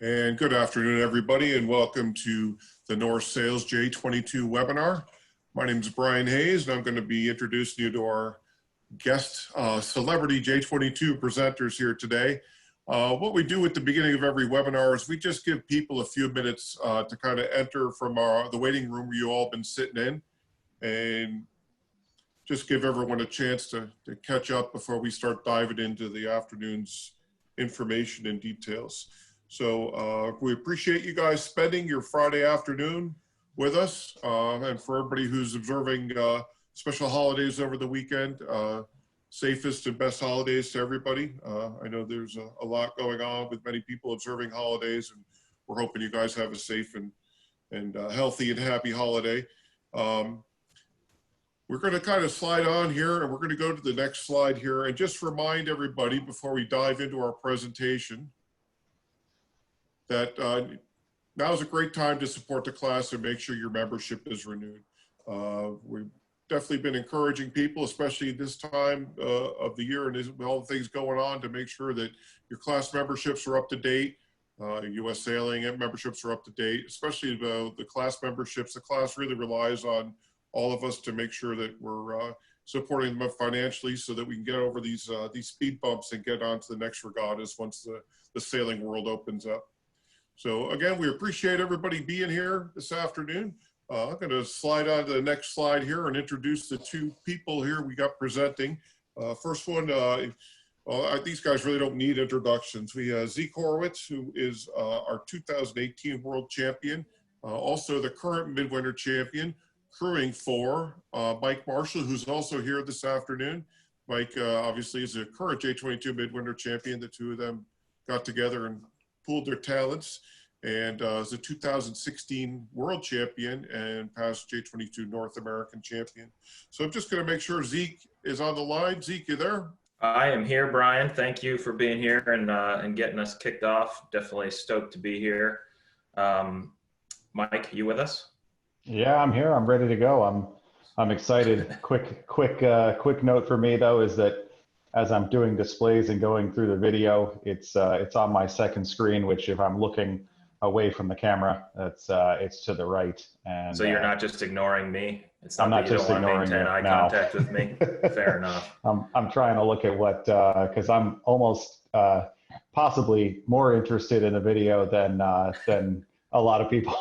And good afternoon, everybody, and welcome to the North Sales J22 webinar. My name is Brian Hayes, and I'm going to be introducing you to our guest celebrity J22 presenters here today. What we do at the beginning of every webinar is we just give people a few minutes to kind of enter from the waiting room where you all been sitting in, and just give everyone a chance to catch up before we start diving into the afternoon's information and details. So we appreciate you guys spending your Friday afternoon with us, and for everybody who's observing special holidays over the weekend, safest and best holidays to everybody. I know there's a lot going on with many people observing holidays, and we're hoping you guys have a safe and healthy and happy holiday. We're going to kind of slide on here, and we're going to go to the next slide here, and just remind everybody before we dive into our presentation that now is a great time to support the class and make sure your membership is renewed. We've definitely been encouraging people, especially this time of the year and with all the things going on, to make sure that your class memberships are up to date. U.S. Sailing memberships are up to date, especially the class memberships. The class really relies on all of us to make sure that we're supporting them financially so that we can get over these speed bumps and get on to the next regattas once the sailing world opens up. So again, we appreciate everybody being here this afternoon. I'm going to slide on to the next slide here and introduce the two people here we got presenting. First one, these guys really don't need introductions. We have Zeke Horowitz, who is our 2018 world champion, also the current midwinter champion, crewing for Mike Marshall, who's also here this afternoon. Mike obviously is a current J22 midwinter champion. The two of them got together and pooled their talents, and is a 2016 world champion and past J22 North American champion. So I'm just going to make sure Zeke is on the line. Zeke, you there? I am here, Brian. Thank you for being here and getting us kicked off. Definitely stoked to be here. Mike, you with us? Yeah, I'm here. I'm ready to go. I'm excited. Quick note for me though is that as I'm doing displays and going through the video, it's on my second screen, which if I'm looking away from the camera, it's to the right. And so you're not just ignoring me. It's not I'm not that you just don't want to ignoring maintain you eye now. contact with me. Fair enough. I'm trying to look at what because I'm almost possibly more interested in the video than a lot of people.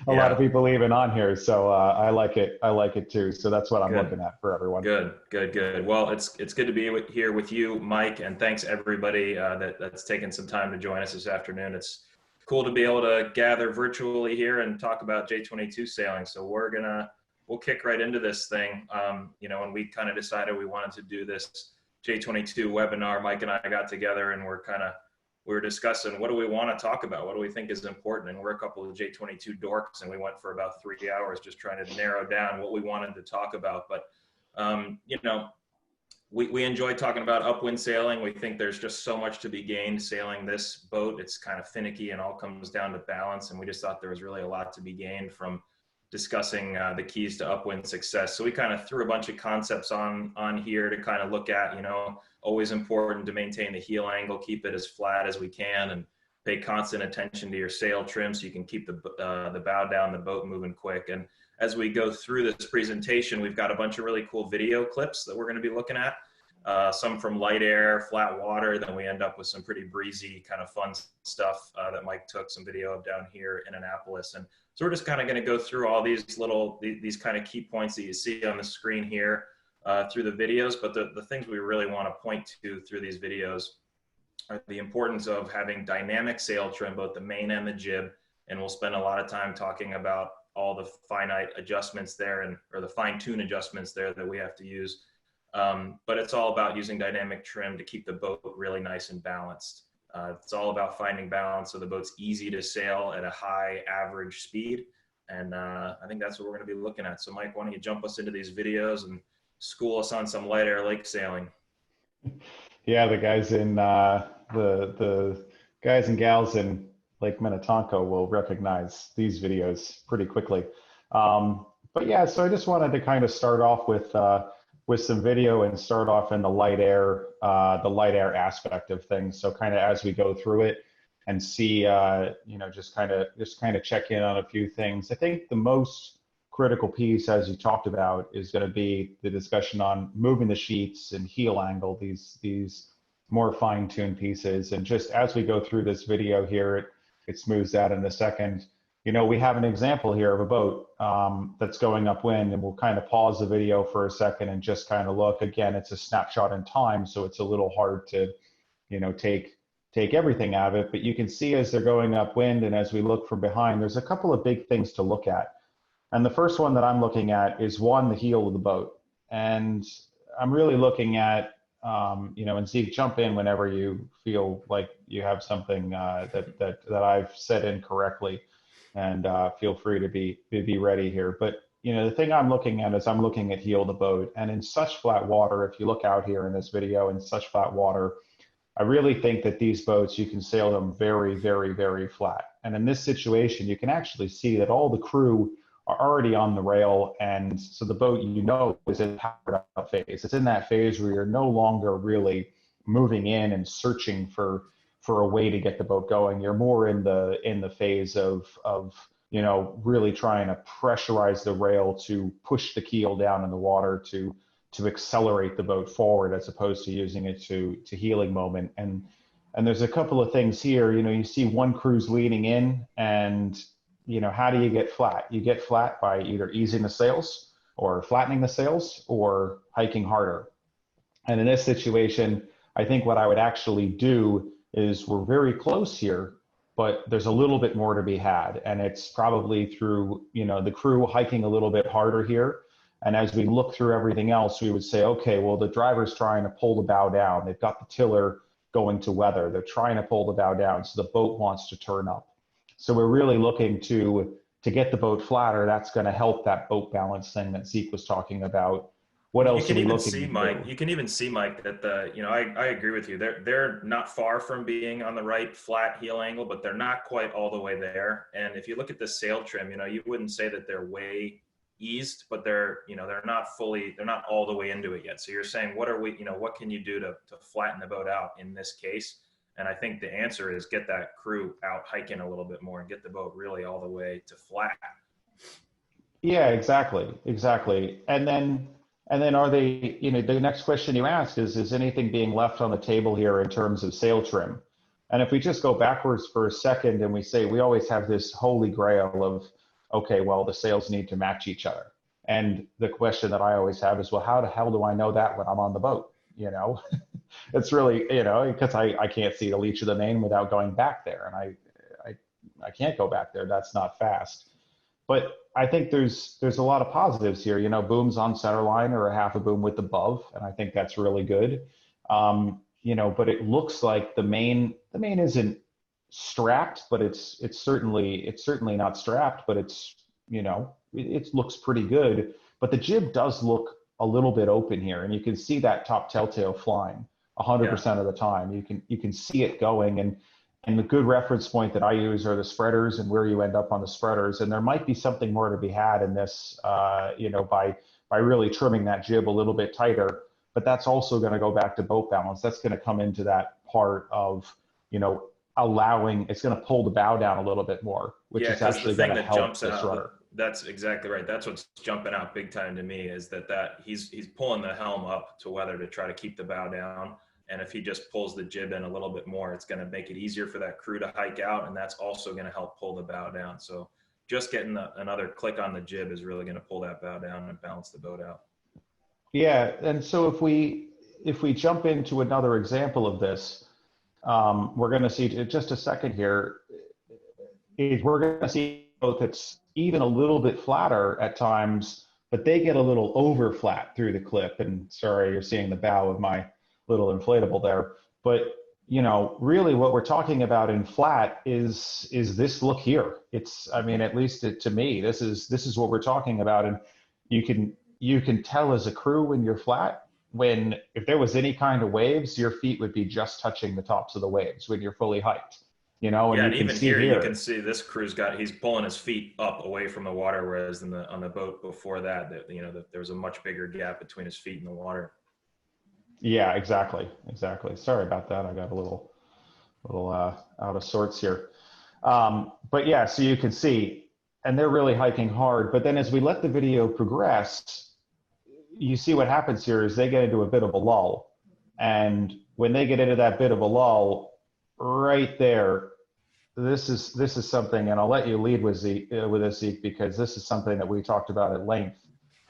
A lot of people even on here, so I like it too. So that's what I'm looking at for everyone. Good. Well, it's good to be here with you, Mike, and thanks everybody that's taken some time to join us this afternoon. It's cool to be able to gather virtually here and talk about J22 sailing. So we'll kick right into this thing. When we kind of decided we wanted to do this J22 webinar, Mike and I got together and we were discussing what do we want to talk about? What do we think is important? And we're a couple of J22 dorks, and we went for about 3 hours just trying to narrow down what we wanted to talk about. But, we enjoy talking about upwind sailing. We think there's just so much to be gained sailing this boat. It's kind of finicky and all comes down to balance. And we just thought there was really a lot to be gained from discussing the keys to upwind success. So we kind of threw a bunch of concepts on here to kind of look at, always important to maintain the heel angle, keep it as flat as we can, and pay constant attention to your sail trim so you can keep the bow down, the boat moving quick. And as we go through this presentation, we've got a bunch of really cool video clips that we're going to be looking at. Some from light air, flat water, then we end up with some pretty breezy kind of fun stuff that Mike took some video of down here in Annapolis. And so we're just kind of going to go through all these these kind of key points that you see on the screen here through the videos. But the things we really want to point to through these videos are the importance of having dynamic sail trim, both the main and the jib. And we'll spend a lot of time talking about all the finite adjustments there or the fine-tune adjustments there that we have to use. But it's all about using dynamic trim to keep the boat really nice and balanced. It's all about finding balance so the boat's easy to sail at a high average speed. And I think that's what we're going to be looking at. So Mike, why don't you jump us into these videos and school us on some light air lake sailing? Yeah, the guys in the guys and gals in Lake Minnetonka will recognize these videos pretty quickly. But yeah, so I just wanted to kind of start off with some video and start off in the light air aspect of things. So kind of as we go through it, and see, just kind of check in on a few things. I think the most critical piece, as you talked about, is going to be the discussion on moving the sheets and heel angle, these more fine-tuned pieces. And just as we go through this video here, it smooths out in a second. We have an example here of a boat that's going upwind, and we'll kind of pause the video for a second and just kind of look. Again, it's a snapshot in time, so it's a little hard to, take everything out of it. But you can see as they're going upwind, and as we look from behind, there's a couple of big things to look at. And the first one that I'm looking at is, one, the heel of the boat. And I'm really looking at, and Zeke, jump in whenever you feel like you have something that I've said incorrectly, and feel free to be ready here. But the thing I'm looking at is I'm looking at heel of the boat, and in such flat water, if you look out here in this video, in such flat water, I really think that these boats, you can sail them very, very, very flat. And in this situation, you can actually see that all the crew are already on the rail, and so the boat, is in powered up phase. It's in that phase where you're no longer really moving in and searching for a way to get the boat going. You're more in the phase of really trying to pressurize the rail to push the keel down in the water to accelerate the boat forward, as opposed to using it to heeling moment. And there's a couple of things here. You see one crew's leaning in, and how do you get flat? You get flat by either easing the sails or flattening the sails or hiking harder. And in this situation, I think what I would actually do is, we're very close here, but there's a little bit more to be had. And it's probably through, the crew hiking a little bit harder here. And as we look through everything else, we would say, okay, well, the driver's trying to pull the bow down. They've got the tiller going to weather. They're trying to pull the bow down, so the boat wants to turn up. So we're really looking to get the boat flatter. That's going to help that boat balance thing that Zeke was talking about. What else are we looking to do? You can even see, Mike, that I agree with you. They're not far from being on the right flat heel angle, but they're not quite all the way there. And if you look at the sail trim, you wouldn't say that they're way eased, but they're not all the way into it yet. So you're saying, what can you do to flatten the boat out in this case? And I think the answer is get that crew out hiking a little bit more and get the boat really all the way to flat. Yeah, exactly. And then are they, the next question you ask is anything being left on the table here in terms of sail trim? And if we just go backwards for a second and we say, we always have this holy grail of, okay, well, the sails need to match each other. And the question that I always have is, well, how the hell do I know that when I'm on the boat? It's really, because I can't see the leech of the main without going back there. And I can't go back there. That's not fast. But I think there's a lot of positives here. Booms on center line or a half a boom width above, and I think that's really good. But it looks like the main isn't strapped, but it's certainly not strapped, but it looks pretty good. But the jib does look a little bit open here, and you can see that top telltale flying 100% of the time. You can see it going, and the good reference point that I use are the spreaders and where you end up on the spreaders. And there might be something more to be had in this, by really trimming that jib a little bit tighter. But that's also going to go back to boat balance. That's going to come into that part of, allowing, it's going to pull the bow down a little bit more, which is actually going to help this rudder. That's exactly right. That's what's jumping out big time to me, is that he's pulling the helm up to weather to try to keep the bow down. And if he just pulls the jib in a little bit more, it's going to make it easier for that crew to hike out. And that's also going to help pull the bow down. So just getting another click on the jib is really going to pull that bow down and balance the boat out. Yeah. And so if we jump into another example of this, we're going to see in just a second here, we're going to see both it's even a little bit flatter at times, but they get a little over flat through the clip. And sorry, you're seeing the bow of my little inflatable there. But, really what we're talking about in flat is this look here. It's, at least to me, this is what we're talking about. And you can tell as a crew when you're flat, if there was any kind of waves, your feet would be just touching the tops of the waves when you're fully hiked. And even here, you can see this crew's he's pulling his feet up away from the water, whereas on the boat before that, there was a much bigger gap between his feet and the water. Yeah, exactly. Sorry about that. I got a A little out of sorts here. But yeah, so you can see, and they're really hiking hard. But then as we let the video progress, you see what happens here is they get into a bit of a lull. And when they get into that bit of a lull, right there, this is something, and I'll let you lead with this, Zeke, because this is something that we talked about at length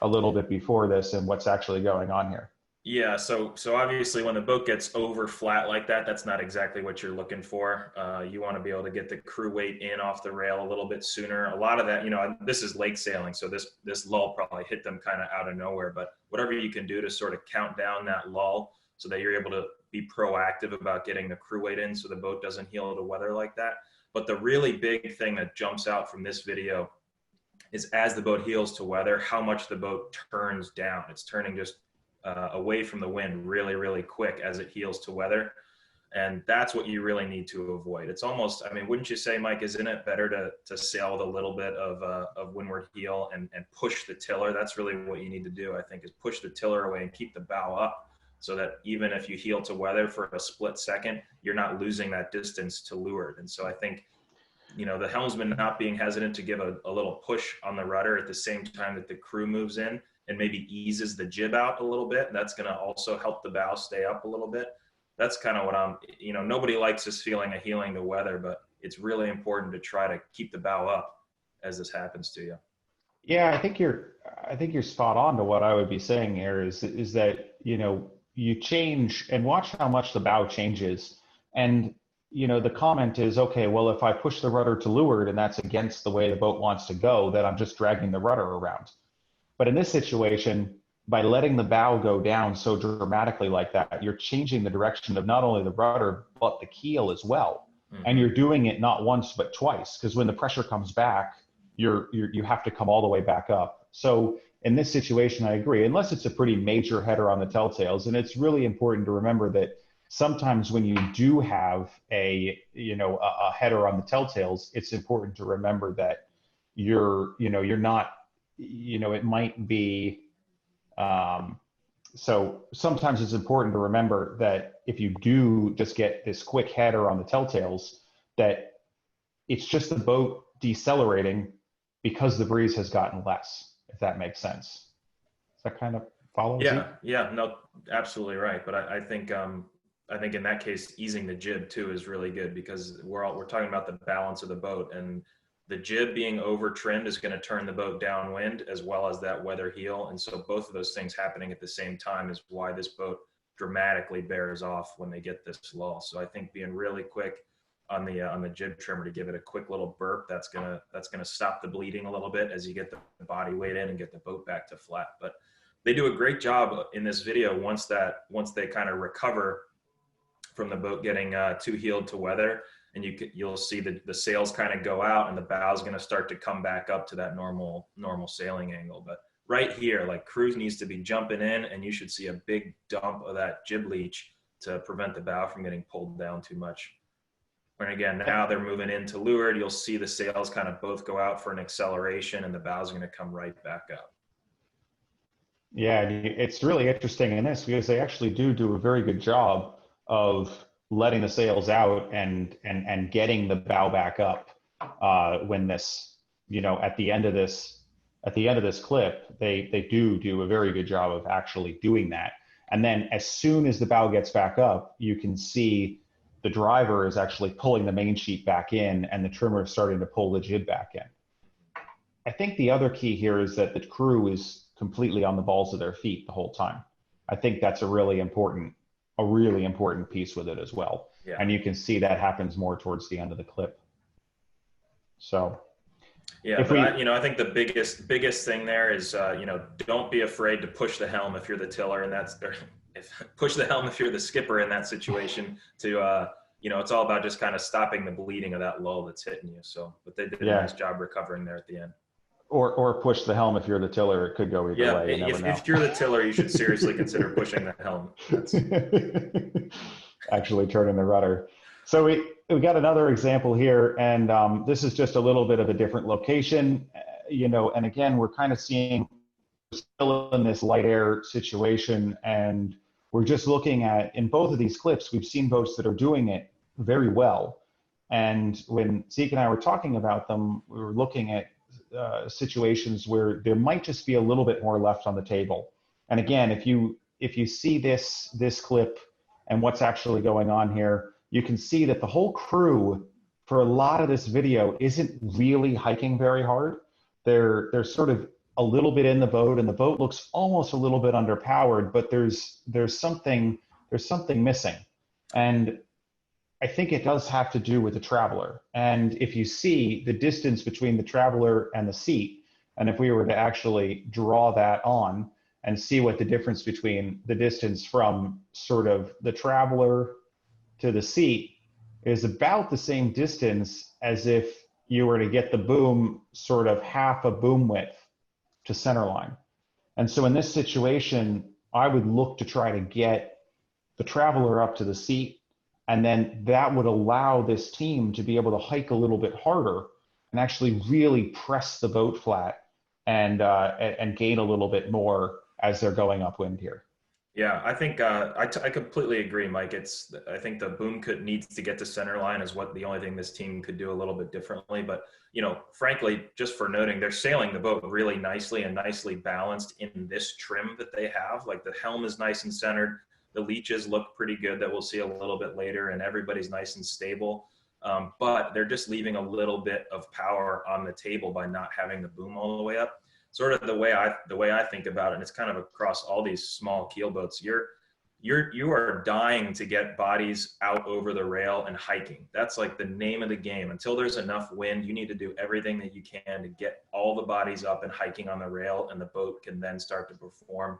a little bit before this and what's actually going on here. Yeah, so obviously when the boat gets over flat like that, that's not exactly what you're looking for. You want to be able to get the crew weight in off the rail a little bit sooner. A lot of that, this is lake sailing, so this lull probably hit them kind of out of nowhere. But whatever you can do to sort of count down that lull so that you're able to be proactive about getting the crew weight in so the boat doesn't heel to weather like that. But the really big thing that jumps out from this video is as the boat heels to weather, how much the boat turns down. It's turning just away from the wind really, really quick as it heels to weather. And that's what you really need to avoid. It's almost, wouldn't you say, Mike, isn't it better to sail with a little bit of windward heel and push the tiller? That's really what you need to do, I think, is push the tiller away and keep the bow up so that even if you heel to weather for a split second, you're not losing that distance to leeward. And so I think, the helmsman not being hesitant to give a little push on the rudder at the same time that the crew moves in and maybe eases the jib out a little bit. That's going to also help the bow stay up a little bit. That's kind of what nobody likes this feeling of heeling to weather, but it's really important to try to keep the bow up as this happens to you. Yeah, I think you're spot on to what I would be saying here is that, you change and watch how much the bow changes. And, the comment is, okay, well, if I push the rudder to leeward and that's against the way the boat wants to go, then I'm just dragging the rudder around. But in this situation, by letting the bow go down so dramatically like that, you're changing the direction of not only the rudder, but the keel as well. Mm-hmm. And you're doing it not once, but twice, because when the pressure comes back, you have to come all the way back up. So in this situation, I agree, unless it's a pretty major header on the telltales. And it's really important to remember that sometimes when you do have a header on the telltales, it's important to remember that you're not, it might be, so sometimes it's important to remember that if you do just get this quick header on the telltales, that it's just the boat decelerating because the breeze has gotten less, if that makes sense. Does that kind of follow? Yeah, no, absolutely right. But I think in that case, easing the jib too is really good because we're talking about the balance of the boat, and the jib being over trimmed is going to turn the boat downwind as well as that weather heel. And so both of those things happening at the same time is why this boat dramatically bears off when they get this lull. So I think being really quick on the jib trimmer to give it a quick little burp, that's gonna stop the bleeding a little bit as you get the body weight in and get the boat back to flat. But they do a great job in this video once they kind of recover from the boat getting too heeled to weather, and you'll see the sails kind of go out and the bow's going to start to come back up to that normal sailing angle. But right here, like, cruise needs to be jumping in, and you should see a big dump of that jib leech to prevent the bow from getting pulled down too much. And again, now they're moving into leeward. You'll see the sails kind of both go out for an acceleration, and the bow's going to come right back up. Yeah, it's really interesting in this because they actually do a very good job of letting the sails out and getting the bow back up when this, at the end of this clip, they do a very good job of actually doing that. And then as soon as the bow gets back up, you can see the driver is actually pulling the main sheet back in and the trimmer is starting to pull the jib back in. I think the other key here is that the crew is completely on the balls of their feet the whole time. I think that's a really important piece with it as well. Yeah. And you can see that happens more towards the end of the clip. So yeah, I think the biggest thing there is, don't be afraid to push the helm if you're the tiller, and push the helm if you're the skipper in that situation to, it's all about just kind of stopping the bleeding of that lull that's hitting you. So, but they did a nice job recovering there at the end. Or push the helm if you're the tiller. It could go either way. If you're the tiller, you should seriously consider pushing the helm. Actually turning the rudder. So we got another example here, and this is just a little bit of a different location, and again, we're kind of seeing still in this light air situation, and we're just looking at, in both of these clips, we've seen boats that are doing it very well. And when Zeke and I were talking about them, we were looking at situations where there might just be a little bit more left on the table. And again, if you see this clip and what's actually going on here, you can see that the whole crew for a lot of this video isn't really hiking very hard. They're sort of a little bit in the boat, and the boat looks almost a little bit underpowered, but there's something missing. And I think it does have to do with the traveler. And if you see the distance between the traveler and the seat, and if we were to actually draw that on and see what the difference between the distance from sort of the traveler to the seat is about the same distance as if you were to get the boom sort of half a boom width to centerline. And so in this situation, I would look to try to get the traveler up to the seat, and then that would allow this team to be able to hike a little bit harder and actually really press the boat flat and gain a little bit more as they're going upwind here. Yeah, I think I completely agree, Mike. I think the boom needs to get to center line is what the only thing this team could do a little bit differently. But frankly, just for noting, they're sailing the boat really nicely and nicely balanced in this trim that they have. Like the helm is nice and centered. The leeches look pretty good that we'll see a little bit later, and everybody's nice and stable. But they're just leaving a little bit of power on the table by not having the boom all the way up. Sort of the way I think about it, and it's kind of across all these small keel boats. You are dying to get bodies out over the rail and hiking. That's like the name of the game. Until there's enough wind, you need to do everything that you can to get all the bodies up and hiking on the rail, and the boat can then start to perform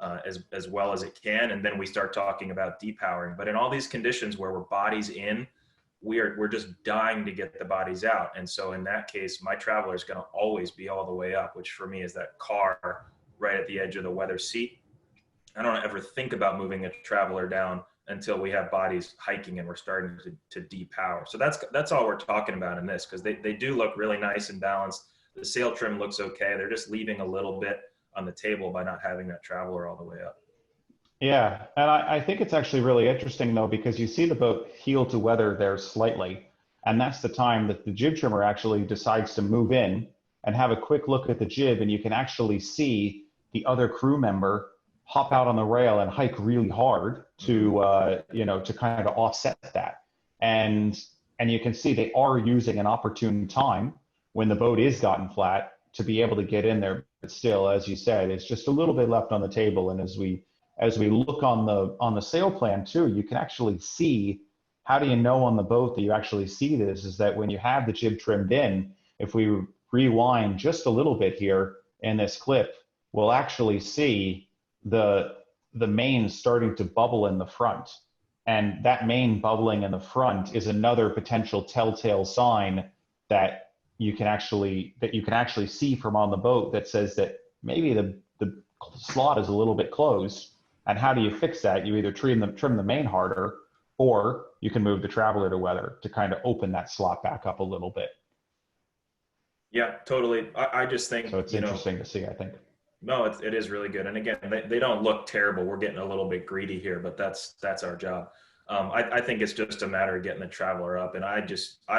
as well as it can. And then we start talking about depowering. But in all these conditions where we're bodies in, we're just dying to get the bodies out. And so in that case, my traveler is going to always be all the way up, which for me is that car right at the edge of the weather seat. I don't ever think about moving a traveler down until we have bodies hiking and we're starting to depower. So that's all we're talking about in this, because they do look really nice and balanced. The sail trim looks okay. They're just leaving a little bit on the table by not having that traveler all the way up. Yeah, and I think it's actually really interesting though, because you see the boat heel to weather there slightly, and that's the time that the jib trimmer actually decides to move in and have a quick look at the jib, and you can actually see the other crew member hop out on the rail and hike really hard to to kind of offset that. And you can see they are using an opportune time when the boat is gotten flat to be able to get in there. But still, as you said, it's just a little bit left on the table. And as we look on the sail plan too, you can actually see, how do you know on the boat that you actually see this, is that when you have the jib trimmed in, if we rewind just a little bit here in this clip, we'll actually see the main starting to bubble in the front. And that main bubbling in the front is another potential telltale sign that you can actually see from on the boat that says that maybe the slot is a little bit closed. And how do you fix that? You either trim the main harder, or you can move the traveler to weather to kind of open that slot back up a little bit. Yeah, totally. I just think so. It's interesting to see, I think. No, it is really good. And again, they don't look terrible. We're getting a little bit greedy here, but that's our job. I think it's just a matter of getting the traveler up, and I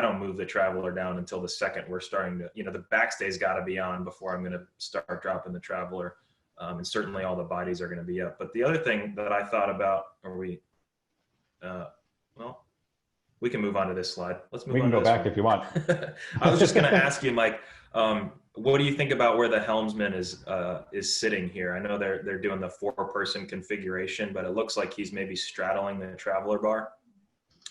don't move the traveler down until the second we're starting to, the backstay's got to be on before I'm going to start dropping the traveler. And certainly all the bodies are going to be up. But the other thing that I thought about, we can move on to this slide. Let's move on. We can go back if you want. I was just going to ask you, Mike, what do you think about where the helmsman is sitting here? I know they're doing the 4-person configuration, but it looks like he's maybe straddling the traveler bar.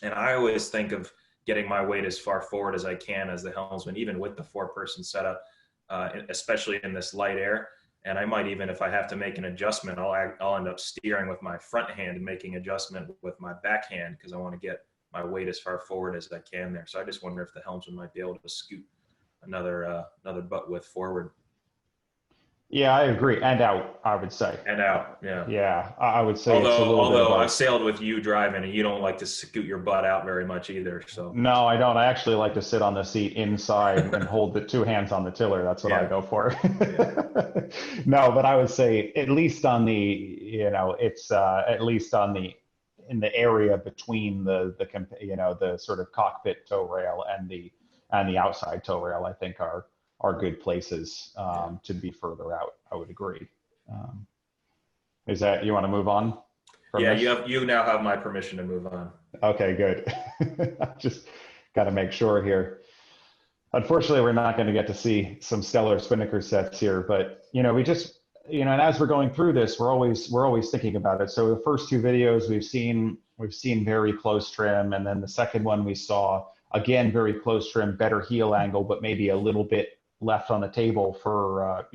And I always think of getting my weight as far forward as I can as the helmsman, even with the 4-person setup, especially in this light air. And I might even, if I have to make an adjustment, I'll end up steering with my front hand and making adjustment with my back hand, because I want to get my weight as far forward as I can there. So I just wonder if the helmsman might be able to scoot another butt width forward. Yeah, I agree. And out, I would say. And out, yeah. Yeah, I would say. Although I've sailed with you driving, and you don't like to scoot your butt out very much either. So. No, I don't. I actually like to sit on the seat inside and hold the 2 hands on the tiller. That's what I go for. No, but I would say at least on the, it's at least on the in the area between the sort of cockpit tow rail and the outside tow rail, I think are good places to be further out. I would agree. Is that, you want to move on from Yeah, this? you now have my permission to move on. Okay, good. Just got to make sure here. Unfortunately, we're not going to get to see some stellar spinnaker sets here, but we just, and as we're going through this, we're always thinking about it. So the first two videos we've seen very close trim, and then the second one we saw again very close trim, better heel angle, but maybe a little bit left on the table for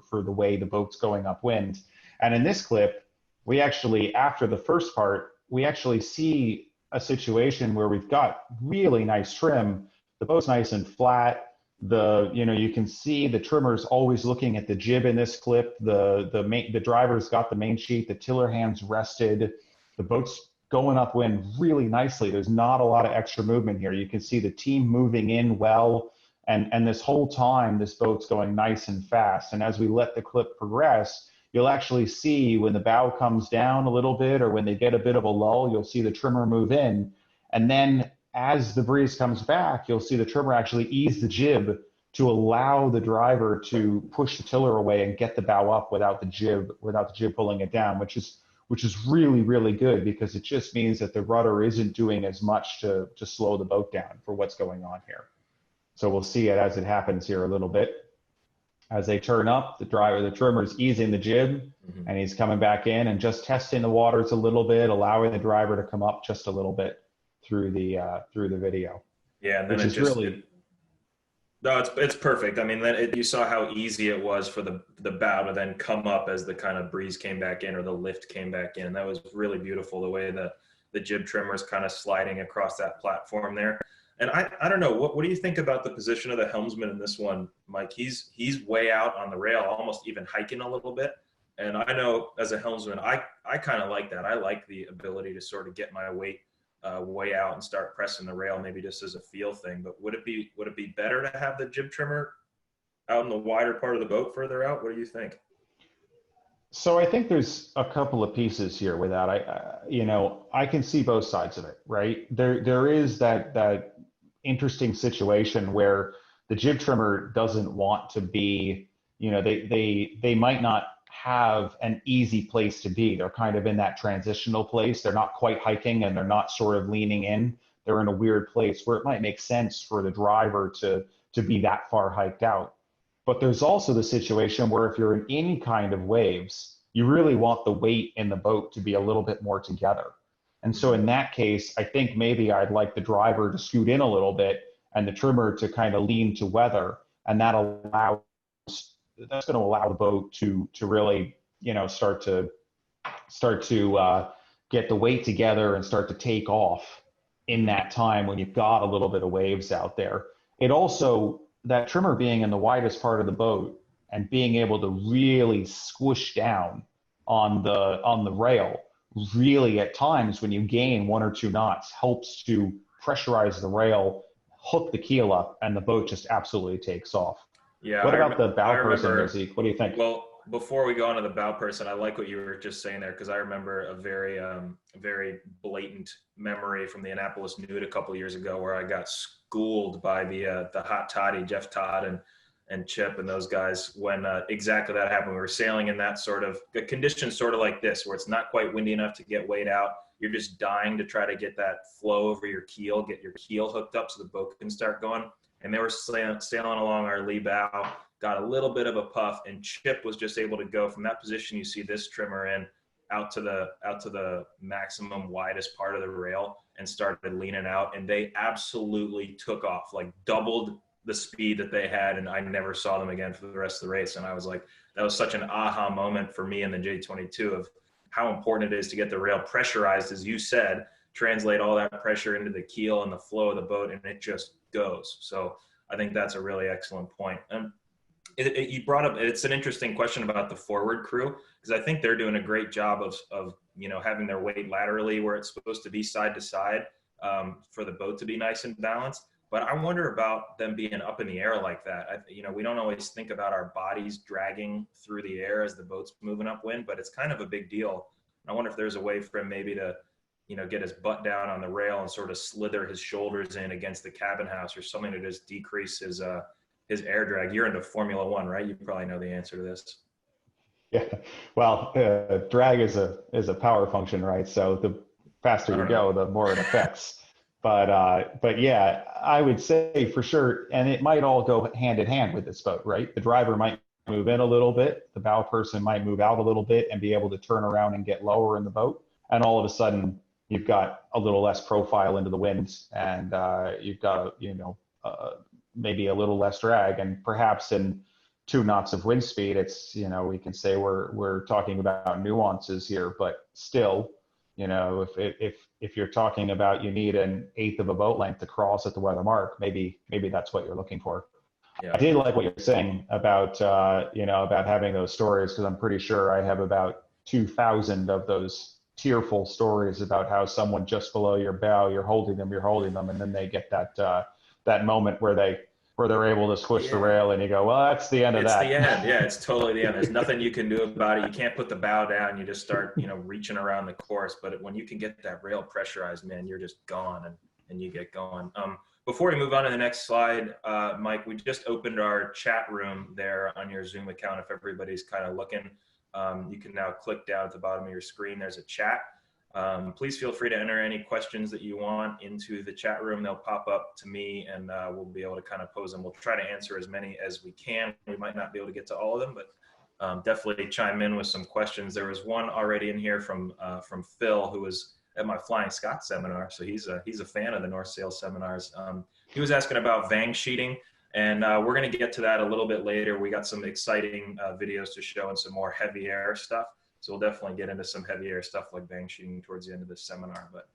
for the way the boat's going upwind. And in this clip, we actually, after the first part, we actually see a situation where we've got really nice trim. The boat's nice and flat. You can see the trimmer's always looking at the jib in this clip. The driver's got the main sheet, the tiller hand's rested. The boat's going upwind really nicely. There's not a lot of extra movement here. You can see the team moving in well, and this whole time, this boat's going nice and fast. And as we let the clip progress, you'll actually see when the bow comes down a little bit, or when they get a bit of a lull, you'll see the trimmer move in. And then as the breeze comes back, you'll see the trimmer actually ease the jib to allow the driver to push the tiller away and get the bow up without the jib pulling it down, which is really, really good, because it just means that the rudder isn't doing as much to slow the boat down for what's going on here. So we'll see it as it happens here a little bit. As they turn up, the trimmer's easing the jib, and he's coming back in and just testing the waters a little bit, allowing the driver to come up just a little bit through the video. Yeah, and then it's perfect. I mean, you saw how easy it was for the bow to then come up as the kind of breeze came back in, or the lift came back in. That was really beautiful, the way the jib trimmer is kind of sliding across that platform there. And I don't know, what do you think about the position of the helmsman in this one, Mike? He's way out on the rail, almost even hiking a little bit. And I know as a helmsman, I kind of like that. I like the ability to sort of get my weight way out and start pressing the rail, maybe just as a feel thing. But would it be better to have the jib trimmer out in the wider part of the boat, further out? What do you think? So I think there's a couple of pieces here with that. I can see both sides of it, right? There is that interesting situation where the jib trimmer doesn't want to be, they might not have an easy place to be. They're kind of in that transitional place. They're not quite hiking, and they're not sort of leaning in. They're in a weird place where it might make sense for the driver to be that far hiked out. But there's also the situation where if you're in any kind of waves, you really want the weight in the boat to be a little bit more together. And so in that case, I think maybe I'd like the driver to scoot in a little bit and the trimmer to kind of lean to weather, and that's going to allow the boat to really, start to get the weight together and start to take off in that time when you've got a little bit of waves out there. It also, that trimmer being in the widest part of the boat and being able to really squish down on the rail, really at times when you gain 1 or 2 knots, helps to pressurize the rail, hook the keel up, and the boat just absolutely takes off. Yeah. What about the bow person there, Zeke? What do you think? Well, before we go on to the bow person, I like what you were just saying there, because I remember a very blatant memory from the Annapolis Nude a couple of years ago, where I got schooled by the hot toddy, Jeff Todd and Chip and those guys, when exactly that happened. We were sailing in that sort of condition, sort of like this, where it's not quite windy enough to get weight out. You're just dying to try to get that flow over your keel, get your keel hooked up so the boat can start going. And they were sailing along our lee bow, got a little bit of a puff, and Chip was just able to go from that position you see this trimmer in out to the maximum widest part of the rail and started leaning out. And they absolutely took off, like doubled the speed that they had, and I never saw them again for the rest of the race. And I was like, that was such an aha moment for me in the J22 of how important it is to get the rail pressurized, as you said, translate all that pressure into the keel and the flow of the boat, and it just goes. So I think that's a really excellent point. And you brought up, it's an interesting question about the forward crew, because I think they're doing a great job of having their weight laterally where it's supposed to be side to side for the boat to be nice and balanced. But I wonder about them being up in the air like that. We don't always think about our bodies dragging through the air as the boat's moving upwind, but it's kind of a big deal. I wonder if there's a way for him maybe to get his butt down on the rail and sort of slither his shoulders in against the cabin house, or something to just decrease his air drag? You're into Formula One, right? You probably know the answer to this. Yeah, well, drag is a power function, right? So the faster you go, the more it affects. But yeah, I would say for sure, and it might all go hand in hand with this boat, right? The driver might move in a little bit, the bow person might move out a little bit and be able to turn around and get lower in the boat, and all of a sudden you've got a little less profile into the winds, and you've got maybe a little less drag, and perhaps in 2 knots of wind speed, it's, we can say we're talking about nuances here, but still, if you're talking about you need an 1/8 of a boat length to cross at the weather mark, maybe that's what you're looking for. Yeah. I did like what you're saying about about having those stories, because I'm pretty sure I have about 2,000 of those tearful stories about how someone just below your bow, you're holding them, and then they get that moment where they're able to squish the rail, and you go, well, that's the end of that. It's the end. Yeah, it's totally the end. There's nothing you can do about it. You can't put the bow down. You just start, reaching around the course. But when you can get that rail pressurized, man, you're just gone, and you get going. Before we move on to the next slide, Mike, we just opened our chat room there on your Zoom account. If everybody's kind of looking, you can now click down at the bottom of your screen. There's a chat. Please feel free to enter any questions that you want into the chat room. They'll pop up to me, and we'll be able to kind of pose them. We'll try to answer as many as we can. We might not be able to get to all of them, but definitely chime in with some questions. There was one already in here from Phil, who was at my Flying Scott seminar. So he's a fan of the North Sail seminars. He was asking about vang sheeting, and we're going to get to that a little bit later. We got some exciting videos to show and some more heavy air stuff. So we'll definitely get into some heavy air stuff like vang sheeting towards the end of this seminar. But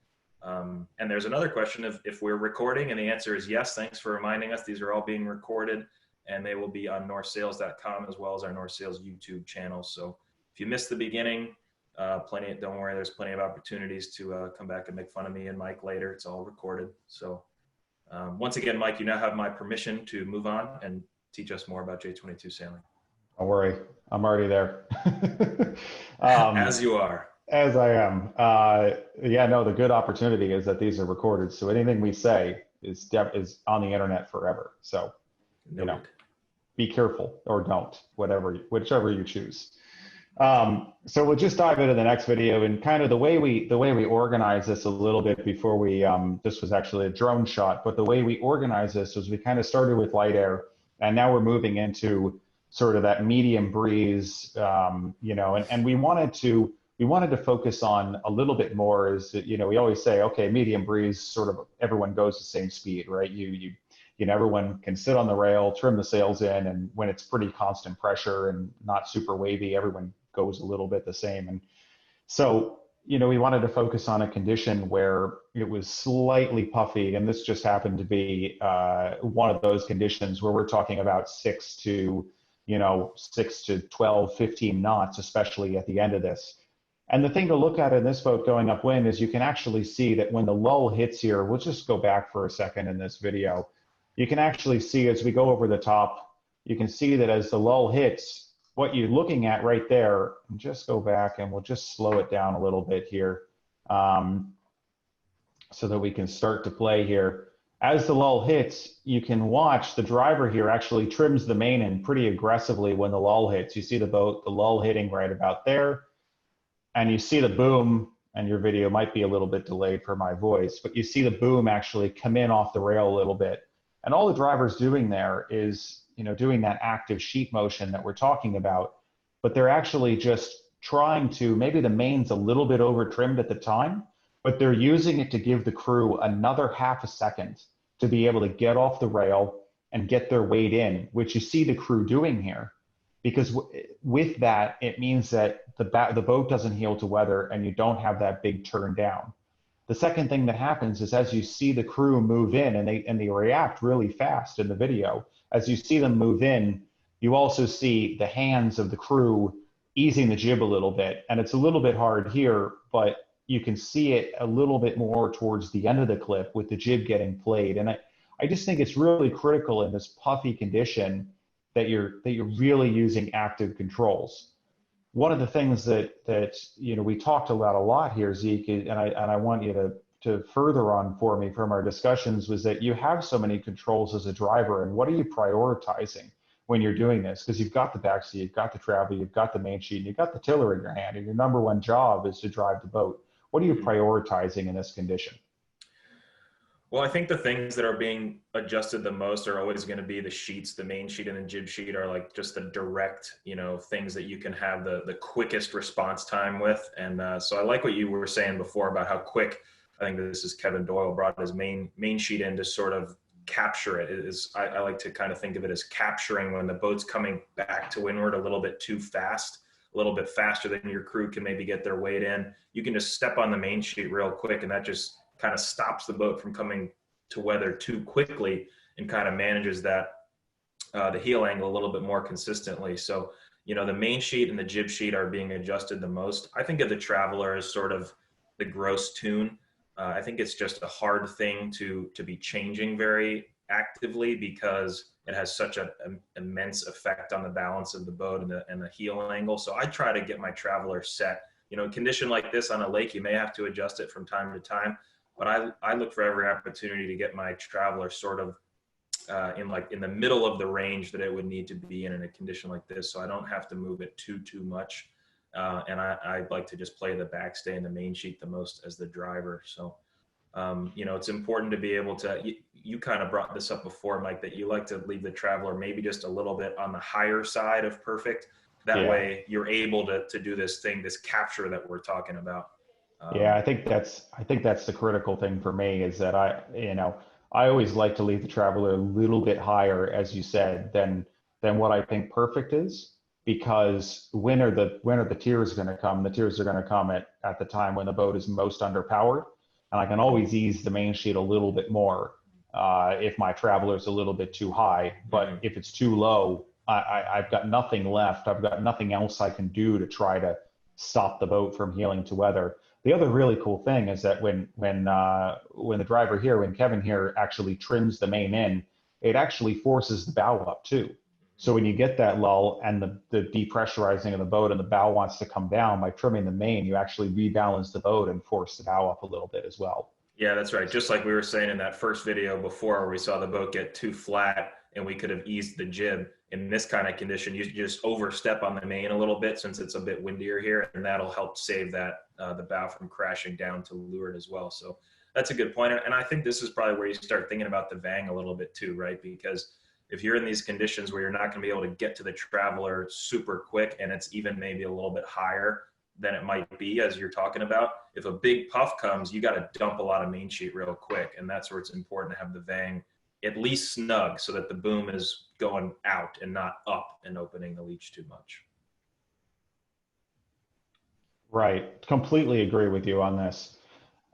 and there's another question of if we're recording, and the answer is yes. Thanks for reminding us. These are all being recorded, and they will be on northsails.com as well as our North Sails YouTube channel. So if you missed the beginning, don't worry, there's plenty of opportunities to come back and make fun of me and Mike later. It's all recorded. So once again, Mike, you now have my permission to move on and teach us more about J22 sailing. Don't worry, I'm already there. As you are. As I am. Yeah, no, the good opportunity is that these are recorded. So anything we say is on the internet forever. So, be careful, or don't, whichever you choose. So we'll just dive into the next video, and kind of the way we organize this a little bit before we, this was actually a drone shot, but the way we organize this was we kind of started with light air, and now we're moving into sort of that medium breeze, and we wanted to focus on a little bit more is that, we always say, okay, medium breeze, sort of everyone goes the same speed, right? Everyone can sit on the rail, trim the sails in, and when it's pretty constant pressure and not super wavy, everyone goes a little bit the same. And so, we wanted to focus on a condition where it was slightly puffy, and this just happened to be one of those conditions where we're talking about 6 to 12, 15 knots, especially at the end of this. And the thing to look at in this boat going upwind is you can actually see that when the lull hits here, we'll just go back for a second in this video. You can actually see as we go over the top, you can see that as the lull hits, what you're looking at right there, and just go back and we'll just slow it down a little bit here so that we can start to play here. As the lull hits, you can watch the driver here actually trims the main end pretty aggressively when the lull hits. You see the lull hitting right about there, and you see the boom, and your video might be a little bit delayed for my voice, but you see the boom actually come in off the rail a little bit. And all the driver's doing there is, doing that active sheet motion that we're talking about, but they're actually just trying to, maybe the main's a little bit over trimmed at the time, but they're using it to give the crew another half a second to be able to get off the rail and get their weight in, which you see the crew doing here. Because with that, it means that the boat doesn't heel to weather and you don't have that big turn down. The second thing that happens is as you see the crew move in, and they react really fast in the video, as you see them move in, you also see the hands of the crew easing the jib a little bit. And it's a little bit hard here, but you can see it a little bit more towards the end of the clip with the jib getting played. And I just think it's really critical in this puffy condition that you're really using active controls. one of the things that you know we talked about a lot here, Zeke, and I want you to further on for me from our discussions, was that you have so many controls as a driver, and what are you prioritizing when you're doing this? Because you've got the backseat, you've got the travel, you've got the main sheet, and you've got the tiller in your hand, and your number one job is to drive the boat. What are you prioritizing in this condition? Well, I think the things that are being adjusted the most are always going to be the sheets. The main sheet and the jib sheet are like just the direct, you know, things that you can have the quickest response time with. And so I like what you were saying before about how quick, I think this is Kevin Doyle brought his main sheet in to sort of capture it. I like to kind of think of it as capturing when the boat's coming back to windward a little bit too fast, a little bit faster than your crew can maybe get their weight in. You can just step on the main sheet real quick, and that just kind of stops the boat from coming to weather too quickly and kind of manages that the heel angle a little bit more consistently. So, you know, the main sheet and the jib sheet are being adjusted the most. I think of the Traveler as sort of the gross tune. I think it's just a hard thing to be changing very actively because it has such an immense effect on the balance of the boat and the heel angle. So I try to get my Traveler set. You know, a condition like this on a lake, you may have to adjust it from time to time. But I look for every opportunity to get my Traveler sort of in the middle of the range that it would need to be in a condition like this, so I don't have to move it too much. And I like to just play the backstay and the main sheet the most as the driver. So you know, it's important to be able to. You kind of brought this up before, Mike, that you like to leave the Traveler maybe just a little bit on the higher side of perfect. That way, you're able to do this capture that we're talking about. Yeah, I think that's the critical thing for me, is that I always like to leave the Traveler a little bit higher, as you said, than what I think perfect is, because when are the tiers going to come? The tiers are going to come at the time when the boat is most underpowered, and I can always ease the main sheet a little bit more if my Traveler is a little bit too high. But if it's too low, I've got nothing left. I've got nothing else I can do to try to stop the boat from heeling to weather. The other really cool thing is that when the driver here, when Kevin here actually trims the main in, it actually forces the bow up too. So when you get that lull and the depressurizing of the boat and the bow wants to come down, by trimming the main, you actually rebalance the boat and force the bow up a little bit as well. Yeah, that's right. Just like we were saying in that first video before, where we saw the boat get too flat and we could have eased the jib. In this kind of condition, you just overstep on the main a little bit since it's a bit windier here, and that'll help save that the bow from crashing down to leeward as well. So that's a good point. And I think this is probably where you start thinking about the Vang a little bit too, right? Because if you're in these conditions where you're not going to be able to get to the Traveler super quick, and it's even maybe a little bit higher than it might be as you're talking about, if a big puff comes, you got to dump a lot of main sheet real quick. And that's where it's important to have the Vang at least snug so that the boom is going out and not up and opening the leech too much. Right. Completely agree with you on this.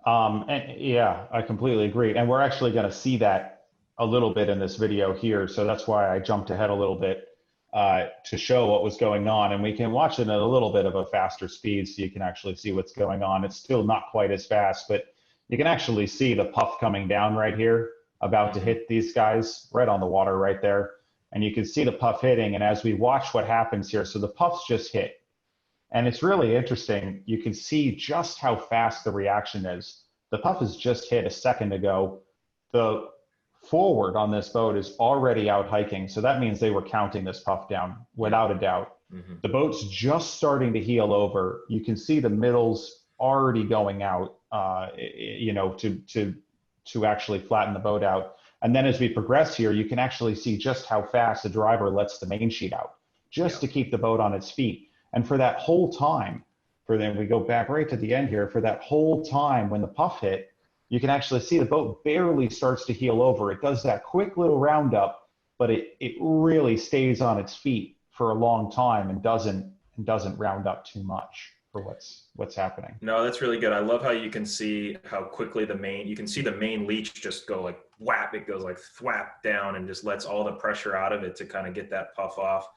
And yeah, I completely agree. And we're actually going to see that a little bit in this video here. So that's why I jumped ahead a little bit to show what was going on. And we can watch it at a little bit of a faster speed so you can actually see what's going on. It's still not quite as fast, but you can actually see the puff coming down right here, about to hit these guys right on the water right there. And you can see the puff hitting. And as we watch what happens here, so the puffs just hit. And it's really interesting. You can see just how fast the reaction is. The puff has just hit a second ago. The forward on this boat is already out hiking. So that means they were counting this puff down without a doubt. The boat's just starting to heel over. You can see the middles already going out, you know, to actually flatten the boat out. And then as we progress here, you can actually see just how fast the driver lets the main sheet out, just to keep the boat on its feet. And for that whole time, we go back right to the end here, for that whole time when the puff hit, you can actually see the boat barely starts to heel over. It does that quick little roundup, but it really stays on its feet for a long time and doesn't round up too much for what's happening. No, that's really good. I love how you can see how quickly you can see the main leech just go like whap, it goes like thwap down and just lets all the pressure out of it to kind of get that puff off.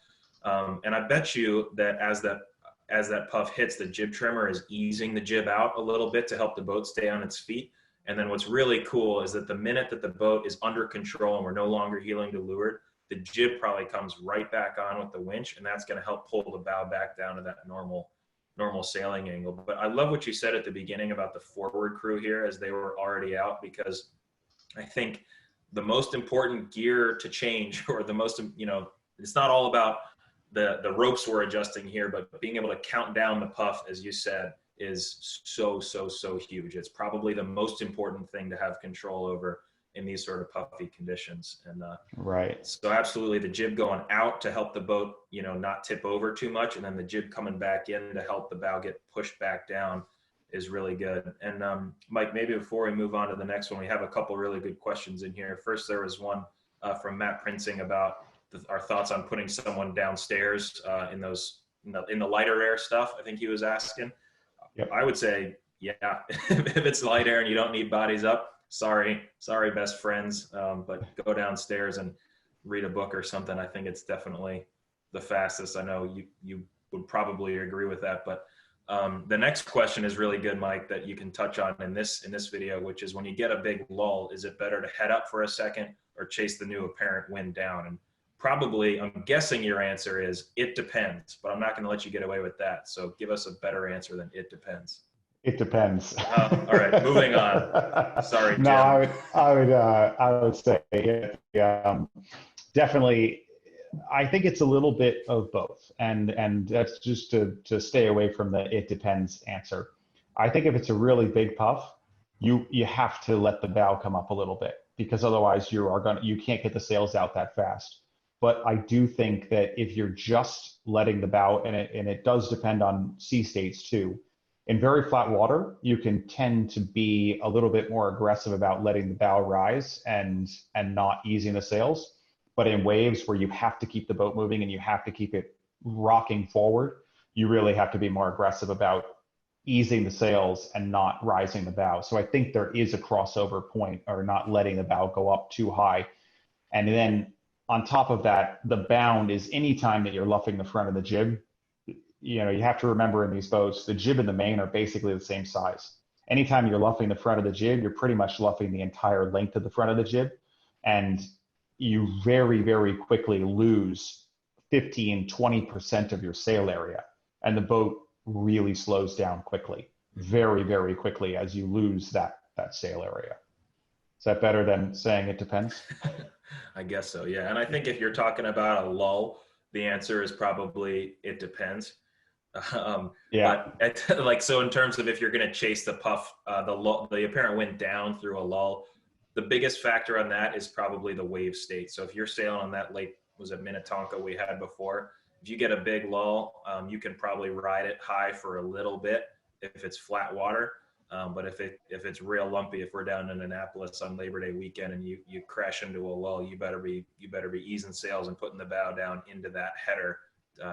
And I bet you that as that puff hits, the jib trimmer is easing the jib out a little bit to help the boat stay on its feet. And then what's really cool is that the minute that the boat is under control and we're no longer heeling to leeward, the jib probably comes right back on with the winch, and that's going to help pull the bow back down to that normal sailing angle. But I love what you said at the beginning about the forward crew here as they were already out, because I think the most important gear to change, or the most, it's not all about the ropes we're adjusting here, but being able to count down the puff, as you said, is so huge. It's probably the most important thing to have control over in these sort of puffy conditions. And right. So absolutely, the jib going out to help the boat, not tip over too much, and then the jib coming back in to help the bow get pushed back down is really good. And Mike, maybe before we move on to the next one, we have a couple really good questions in here. First, there was one from Matt Princing about our thoughts on putting someone downstairs in the lighter air stuff. I think he was asking. Yep. I would say, yeah, if it's light air and you don't need bodies up, sorry, best friends, but go downstairs and read a book or something. I think it's definitely the fastest. I know you would probably agree with that, but the next question is really good, Mike, that you can touch on in this video, which is when you get a big lull, is it better to head up for a second or chase the new apparent wind down? And probably, I'm guessing your answer is it depends, but I'm not going to let you get away with that. So give us a better answer than it depends. It depends. All right, moving on. Sorry, Jim. No, I would say definitely. I think it's a little bit of both, and that's just to stay away from the "it depends" answer. I think if it's a really big puff, you have to let the bow come up a little bit, because otherwise you can't get the sails out that fast. But I do think that if you're just letting the bow, and it does depend on sea states too. In very flat water, you can tend to be a little bit more aggressive about letting the bow rise and not easing the sails. But in waves where you have to keep the boat moving and you have to keep it rocking forward, you really have to be more aggressive about easing the sails and not rising the bow. So I think there is a crossover point, or not letting the bow go up too high. And then on top of that, the bound is anytime that you're luffing the front of the jib. You have to remember, in these boats, the jib and the main are basically the same size. Anytime you're luffing the front of the jib, you're pretty much luffing the entire length of the front of the jib. And you very, very quickly lose 15, 20% of your sail area. And the boat really slows down quickly, very, very quickly, as you lose that sail area. Is that better than saying it depends? I guess so, yeah. And I think if you're talking about a lull, the answer is probably it depends. Yeah. But so in terms of if you're going to chase the puff, the apparent wind down through a lull, the biggest factor on that is probably the wave state. So if you're sailing on that lake, was it Minnetonka we had before? If you get a big lull, you can probably ride it high for a little bit if it's flat water. But if it's real lumpy, if we're down in Annapolis on Labor Day weekend and you crash into a lull, you better be easing sails and putting the bow down into that header,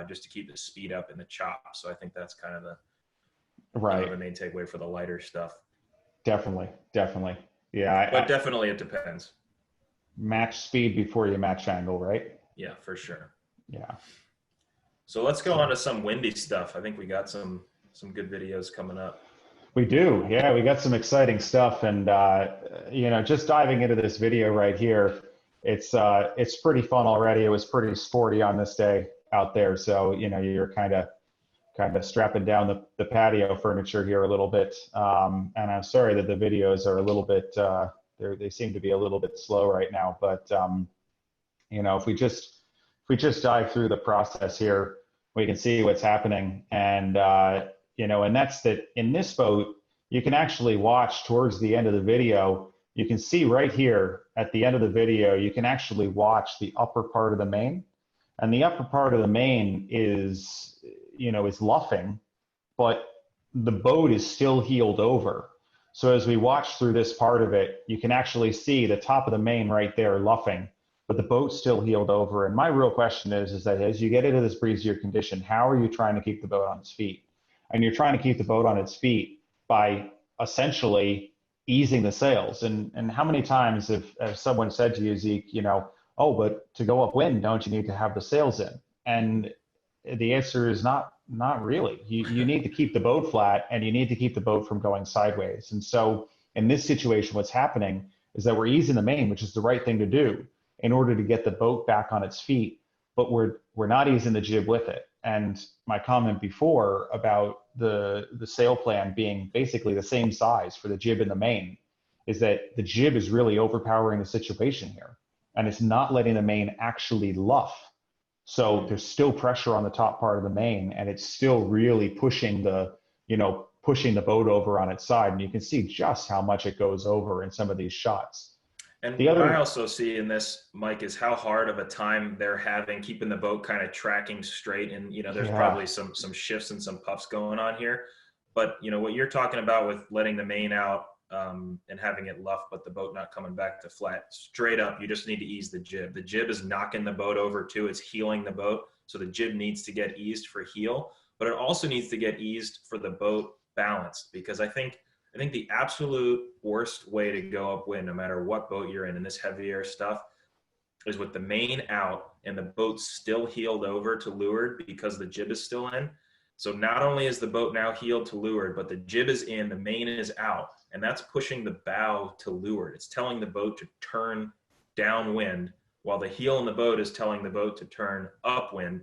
just to keep the speed up in the chop. So I think that's kind of the main takeaway for the lighter stuff. Definitely. Yeah. But definitely it depends. Match speed before you match angle, right? Yeah, for sure. Yeah. So let's go on to some windy stuff. I think we got some good videos coming up. We do. Yeah, we got some exciting stuff. And, just diving into this video right here, it's pretty fun already. It was pretty sporty on this day out there. So, you're kind of strapping down the patio furniture here a little bit. And I'm sorry that the videos are a little bit, they seem to be a little bit slow right now. But, if we just dive through the process here, we can see what's happening. And, and that's that in this boat, you can actually watch towards the end of the video. You can see right here at the end of the video, you can actually watch the upper part of the main. And the upper part of the main is luffing, but the boat is still heeled over. So as we watch through this part of it, you can actually see the top of the main right there luffing, but the boat's still heeled over. And my real question is that as you get into this breezier condition, how are you trying to keep the boat on its feet? And you're trying to keep the boat on its feet by essentially easing the sails. And how many times have someone said to you, Zeke, oh, but to go upwind, don't you need to have the sails in? And the answer is not really. You need to keep the boat flat, and you need to keep the boat from going sideways. And so in this situation, what's happening is that we're easing the main, which is the right thing to do. in order to get the boat back on its feet, but we're not easing the jib with it. And my comment before about the sail plan being basically the same size for the jib and the main is that the jib is really overpowering the situation here, and it's not letting the main actually luff. So there's still pressure on the top part of the main, and it's still really pushing the boat over on its side. And you can see just how much it goes over in some of these shots. And what I also see in this, Mike, is how hard of a time they're having keeping the boat kind of tracking straight. And, there's probably some shifts and some puffs going on here. But, what you're talking about with letting the main out and having it luff, but the boat not coming back to flat, straight up, you just need to ease the jib. The jib is knocking the boat over too. It's heeling the boat. So the jib needs to get eased for heel, but it also needs to get eased for the boat balanced, because I think the absolute worst way to go upwind, no matter what boat you're in this heavier stuff, is with the main out and the boat still heeled over to leeward because the jib is still in. So not only is the boat now heeled to leeward, but the jib is in, the main is out, and that's pushing the bow to leeward. It's telling the boat to turn downwind, while the heel in the boat is telling the boat to turn upwind.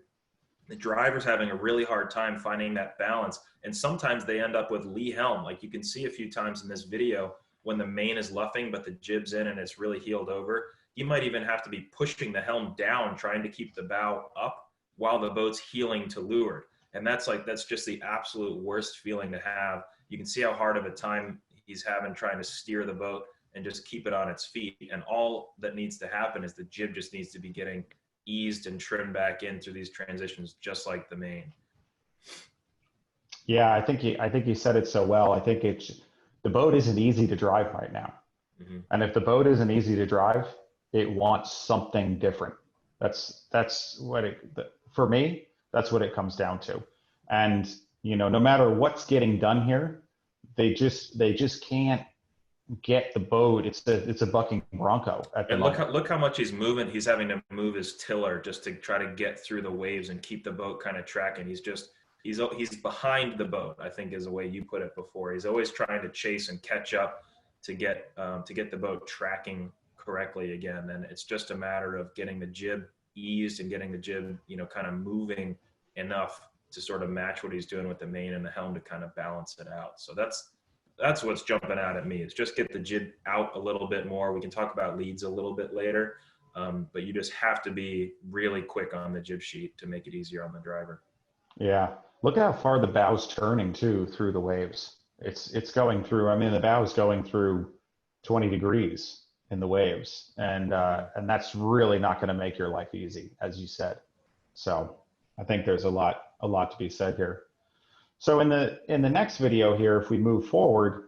The driver's having a really hard time finding that balance, and sometimes they end up with lee helm. Like you can see a few times in this video when the main is luffing but the jib's in and it's really heeled over. You might even have to be pushing the helm down, trying to keep the bow up while the boat's heeling to leeward. And that's just the absolute worst feeling to have. You can see how hard of a time he's having trying to steer the boat and just keep it on its feet. And all that needs to happen is the jib just needs to be getting eased and trimmed back in through these transitions, just like the main. Yeah, I think you said it so well. I think the boat isn't easy to drive right now. Mm-hmm. And if the boat isn't easy to drive, it wants something different. That's what for me, that's what it comes down to. And, no matter what's getting done here, they just can't get the boat. It's a bucking bronco at the and moment. Look how much he's moving. He's having to move his tiller just to try to get through the waves and keep the boat kind of tracking. He's behind the boat, I think is the way you put it before. He's always trying to chase and catch up to get the boat tracking correctly again. And it's just a matter of getting the jib eased and getting the jib, kind of moving enough to sort of match what he's doing with the main and the helm to kind of balance it out. So that's what's jumping out at me. It's just get the jib out a little bit more. We can talk about leads a little bit later, but you just have to be really quick on the jib sheet to make it easier on the driver. Yeah, look at how far the bow's turning too through the waves. It's going through. I mean, the bow's going through 20 degrees in the waves, and that's really not going to make your life easy, as you said. So I think there's a lot to be said here. So in the next video here, if we move forward,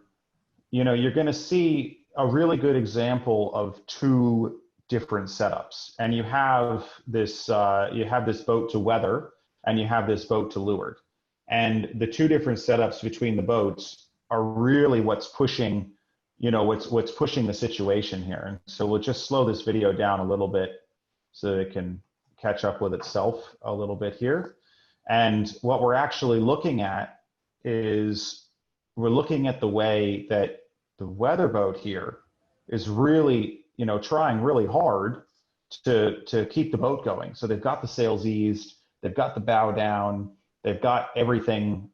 you're going to see a really good example of two different setups. And you have this boat to weather, and you have this boat to leeward. And the two different setups between the boats are really what's pushing, what's pushing the situation here. And so we'll just slow this video down a little bit so that it can catch up with itself a little bit here. And what we're actually looking at is we're looking at the way that the weather boat here is really, trying really hard to keep the boat going. So they've got the sails eased, they've got the bow down, they've got everything,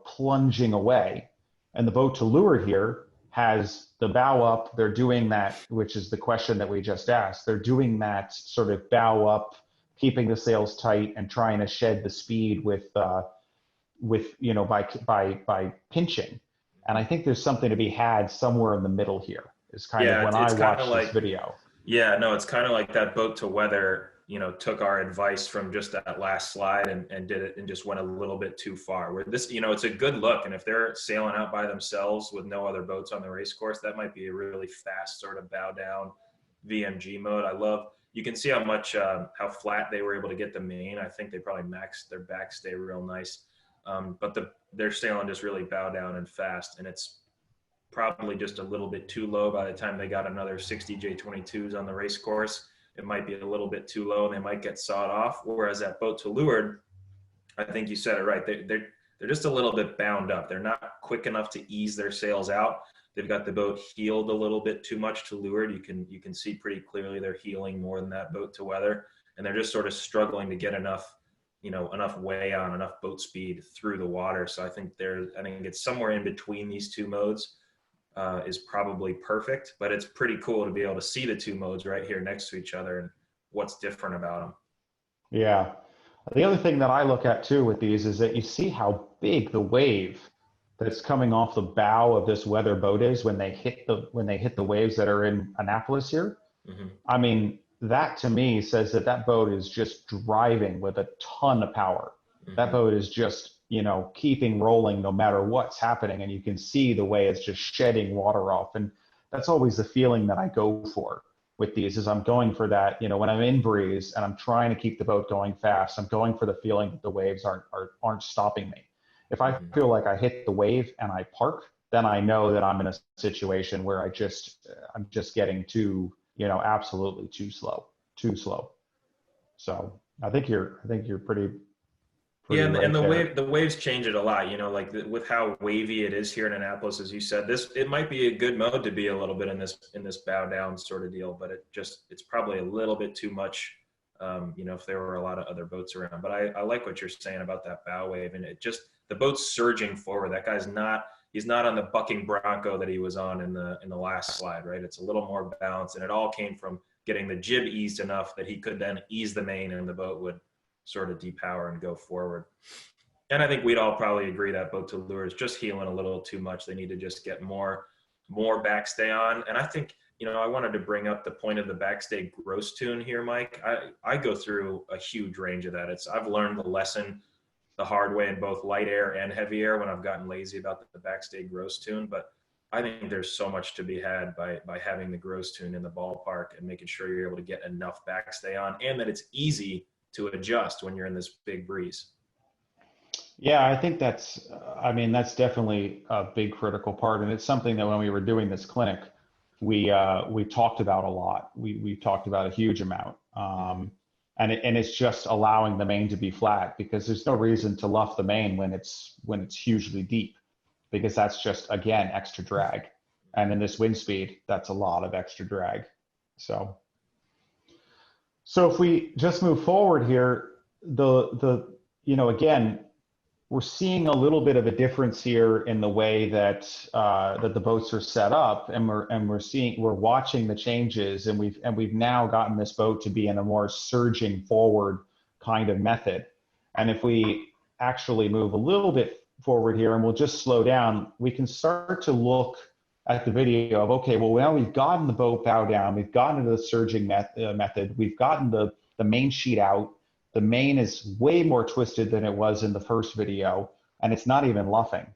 plunging away. And the boat to leeward here has the bow up. They're doing that, which is the question that we just asked. They're doing that sort of bow up, keeping the sails tight and trying to shed the speed with by pinching. And I think there's something to be had somewhere in the middle here. Is kind of when I watched this video. Yeah, no, it's kind of like that boat to weather, took our advice from just that last slide and did it and just went a little bit too far. Where this, it's a good look. And if they're sailing out by themselves with no other boats on the race course, that might be a really fast sort of bow down VMG mode. You can see how flat they were able to get the main. I think they probably maxed their backstay real nice. But they're sailing just really bow down and fast. And it's probably just a little bit too low by the time they got another 60 J22s on the race course. It might be a little bit too low and they might get sawed off. Whereas that boat to leeward, I think you said it right. they're just a little bit bound up. They're not quick enough to ease their sails out. They've got the boat heeled a little bit too much to leeward. You can see pretty clearly they're heeling more than that boat to weather, and they're just sort of struggling to get enough, enough way on, enough boat speed through the water. So I think it's somewhere in between these two modes is probably perfect, but it's pretty cool to be able to see the two modes right here next to each other and what's different about them. Yeah. The other thing that I look at too with these is that you see how big the wave that's coming off the bow of this weather boat is when they hit the waves that are in Annapolis here. Mm-hmm. I mean, that to me says that boat is just driving with a ton of power. Mm-hmm. That boat is just, keeping rolling no matter what's happening. And you can see the way it's just shedding water off. And that's always the feeling that I go for with these is I'm going for that, when I'm in breeze and I'm trying to keep the boat going fast, I'm going for the feeling that the waves aren't stopping me. If I feel like I hit the wave and I park, then I know that I'm in a situation where I'm just getting too, absolutely too slow. So I think you're pretty yeah, and, right and there. the waves change it a lot, with how wavy it is here in Annapolis, as you said, it might be a good mode to be a little bit in this bow down sort of deal, but it's probably a little bit too much, if there were a lot of other boats around. But I like what you're saying about that bow wave, and the boat's surging forward. That guy's he's not on the bucking Bronco that he was on in the last slide, right? It's a little more balanced, and it all came from getting the jib eased enough that he could then ease the main and the boat would sort of depower and go forward. And I think we'd all probably agree that boat to lure is just heeling a little too much. They need to just get more backstay on. And I think, I wanted to bring up the point of the backstay gross tune here, Mike. I go through a huge range of that. I've learned the lesson the hard way in both light air and heavy air when I've gotten lazy about the backstay gross tune. But I think there's so much to be had by having the gross tune in the ballpark and making sure you're able to get enough backstay on, and that it's easy to adjust when you're in this big breeze. Yeah, I think that's definitely a big critical part. And it's something that when we were doing this clinic, we talked about a lot. We talked about a huge amount. And it's just allowing the main to be flat, because there's no reason to luff the main when it's hugely deep, because that's just, again, extra drag. And in this wind speed, that's a lot of extra drag. So if we just move forward here, again, we're seeing a little bit of a difference here in the way that that the boats are set up, and we're watching the changes, and we've now gotten this boat to be in a more surging forward kind of method. And if we actually move a little bit forward here, and we'll just slow down, we can start to look at the video of, okay, well, now we've gotten the boat bow down, we've gotten into the surging method, we've gotten the main sheet out. The main is way more twisted than it was in the first video, and it's not even luffing.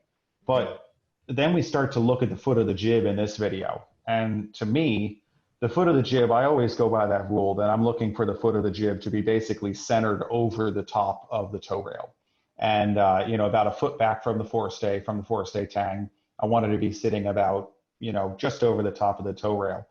But then we start to look at the foot of the jib in this video. And to me, the foot of the jib, I always go by that rule that I'm looking for the foot of the jib to be basically centered over the top of the tow rail. And, about a foot back from the forestay tang, I wanted to be sitting about, just over the top of the tow rail.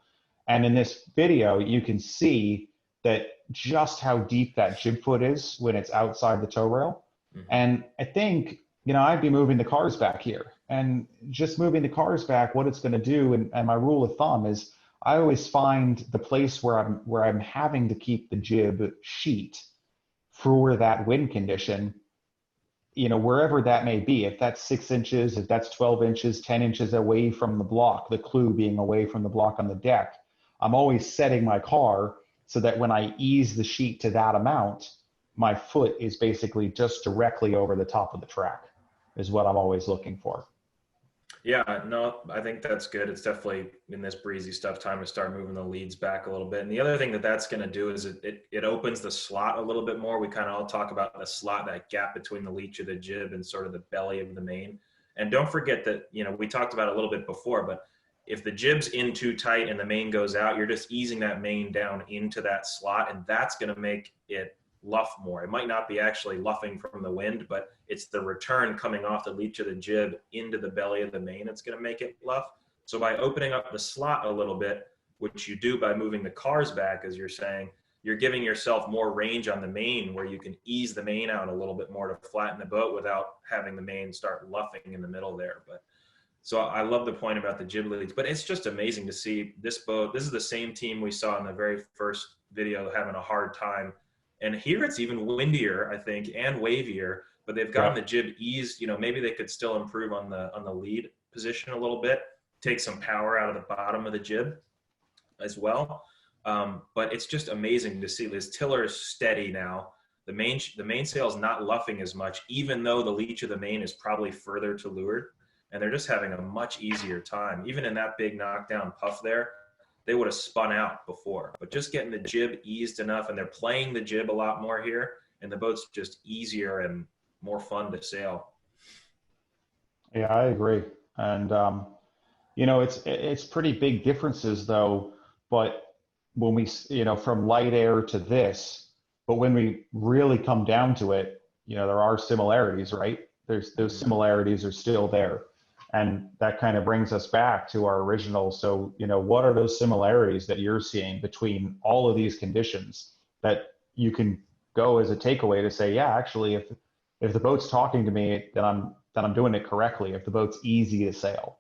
And in this video, you can see that just how deep that jib foot is when it's outside the tow rail. Mm-hmm. And I think, I'd be moving the cars back here, and just moving the cars back, what it's going to do, and my rule of thumb is I always find the place where I'm having to keep the jib sheet for that wind condition, wherever that may be, if that's 6 inches, if that's 12 inches, 10 inches away from the block, the clue being away from the block on the deck, I'm always setting my car so that when I ease the sheet to that amount, my foot is basically just directly over the top of the track, is what I'm always looking for. Yeah, no, I think that's good. It's definitely, in this breezy stuff, time to start moving the leads back a little bit. And the other thing that's going to do is it opens the slot a little bit more. We kind of all talk about the slot, that gap between the leech of the jib and sort of the belly of the main. And don't forget that, we talked about it a little bit before, but if the jib's in too tight and the main goes out, you're just easing that main down into that slot, and that's going to make it luff more. It might not be actually luffing from the wind, but it's the return coming off the leech of the jib into the belly of the main that's going to make it luff. So by opening up the slot a little bit, which you do by moving the cars back, as you're saying, you're giving yourself more range on the main, where you can ease the main out a little bit more to flatten the boat without having the main start luffing in the middle there. But so I love the point about the jib leads, but it's just amazing to see this boat. This is the same team we saw in the very first video having a hard time. And here it's even windier, I think, and wavier, but they've gotten the jib eased. You know, maybe they could still improve on the lead position a little bit, take some power out of the bottom of the jib as well. But it's just amazing to see this tiller is steady now. The mainsail is not luffing as much, even though the leach of the main is probably further to leeward, and they're just having a much easier time. Even in that big knockdown puff there, they would have spun out before, but just getting the jib eased enough, and they're playing the jib a lot more here, and the boat's just easier and more fun to sail. Yeah, I agree. And, you know, it's pretty big differences though, but when we, you know, from light air to this, but when we really come down to it, you know, there are similarities, right? Those similarities are still there. And that kind of brings us back to our original. So, you know, what are those similarities that you're seeing between all of these conditions that you can go as a takeaway to say, yeah, actually, if the boat's talking to me, then I'm doing it correctly. If the boat's easy to sail.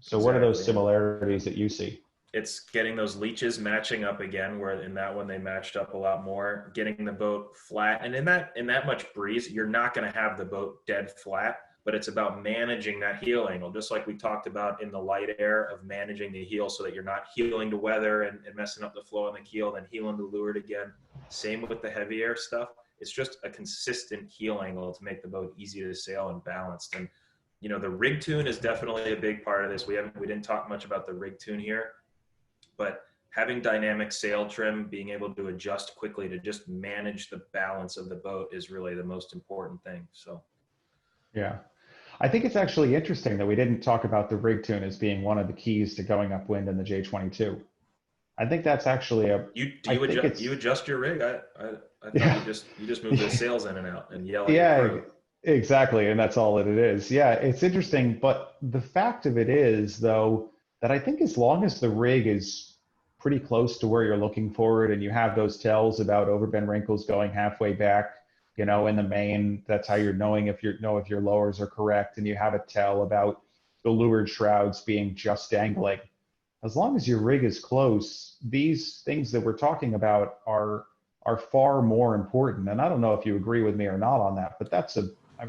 So what are those similarities that you see? It's getting those leaches matching up again, where in that one they matched up a lot more, getting the boat flat. And in that much breeze, you're not going to have the boat dead flat, but it's about managing that heel angle, just like we talked about in the light air of managing the heel so that you're not heeling to weather and messing up the flow on the keel, then heeling to leeward again. Same with the heavy air stuff. It's just a consistent heel angle to make the boat easy to sail and balanced. And, you know, the rig tune is definitely a big part of this. We didn't talk much about the rig tune here, but having dynamic sail trim, being able to adjust quickly to just manage the balance of the boat is really the most important thing. So, yeah. I think it's actually interesting that we didn't talk about the rig tune as being one of the keys to going upwind in the J22. I think that's actually you adjust your rig. I thought you just move the sails in and out and yell at your crew. Exactly, and that's all that it is. Yeah, it's interesting, but the fact of it is, though, that I think as long as the rig is pretty close to where you're looking for it, and you have those tells about overbend wrinkles going halfway back, you know, in the main, that's how you're knowing if your lowers are correct, and you have a tell about the leeward shrouds being just dangling. As long as your rig is close, these things that we're talking about are far more important. And I don't know if you agree with me or not on that, but that's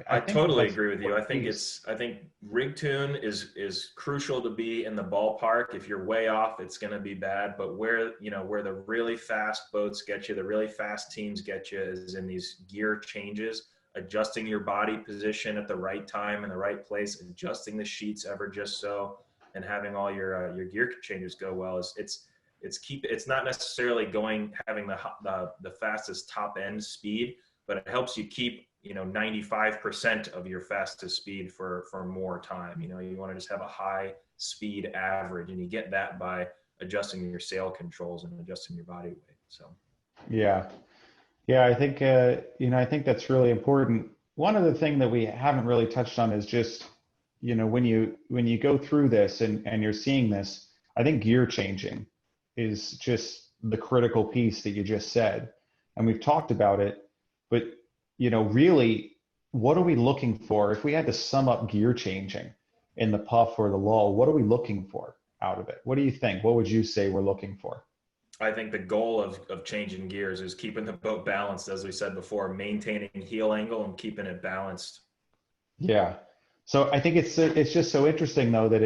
I totally agree with you. I think rig tune is crucial to be in the ballpark. If you're way off, it's going to be bad. But where the really fast boats get you, the really fast teams get you, is in these gear changes, adjusting your body position at the right time in the right place, adjusting the sheets ever just so, and having all your gear changes go well. It's not necessarily having the fastest top end speed, but it helps you keep 95% of your fastest speed for more time. You want to just have a high speed average, and you get that by adjusting your sail controls and adjusting your body weight. So yeah, I think I think that's really important. One other thing that we haven't really touched on is just when you go through this and you're seeing this, I think gear changing is just the critical piece that you just said, and we've talked about it, but really, what are we looking for? If we had to sum up gear changing in the puff or the lull, what are we looking for out of it? What do you think? What would you say we're looking for? I think the goal of changing gears is keeping the boat balanced, as we said before, maintaining heel angle and keeping it balanced. Yeah. So I think it's just so interesting, though, that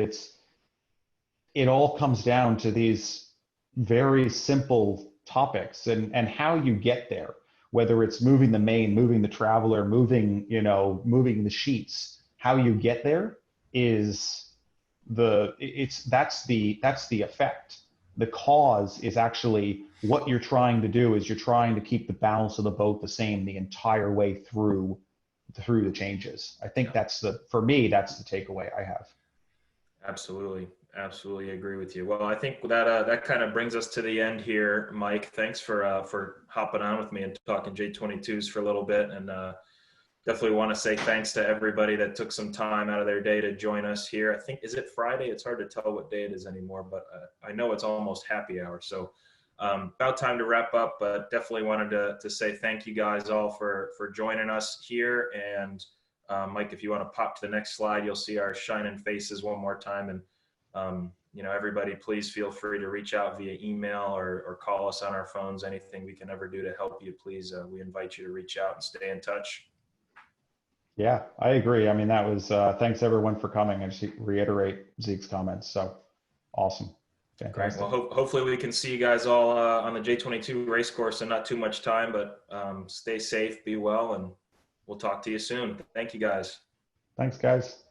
it all comes down to these very simple topics and how you get there. Whether it's moving the main, moving the traveler, moving the sheets, how you get there is that's the effect. The cause is actually what you're trying to do is you're trying to keep the balance of the boat the same the entire way through the changes. I think for me, that's the takeaway I have. Absolutely agree with you. Well, I think that kind of brings us to the end here, Mike. Thanks for hopping on with me and talking J22s for a little bit, and definitely want to say thanks to everybody that took some time out of their day to join us here. I think, is it Friday? It's hard to tell what day it is anymore, but I know it's almost happy hour. So About time to wrap up, but definitely wanted to say thank you guys all for joining us here. And Mike, if you want to pop to the next slide, you'll see our shining faces one more time. And everybody, please feel free to reach out via email or call us on our phones. Anything we can ever do to help you, please, we invite you to reach out and stay in touch. Yeah, I agree. I mean, that was, thanks everyone for coming, and just reiterate Zeke's comments. So awesome. Great. Well, hopefully we can see you guys all on the J22 race course in not too much time, but stay safe, be well, and we'll talk to you soon. Thank you guys. Thanks, guys.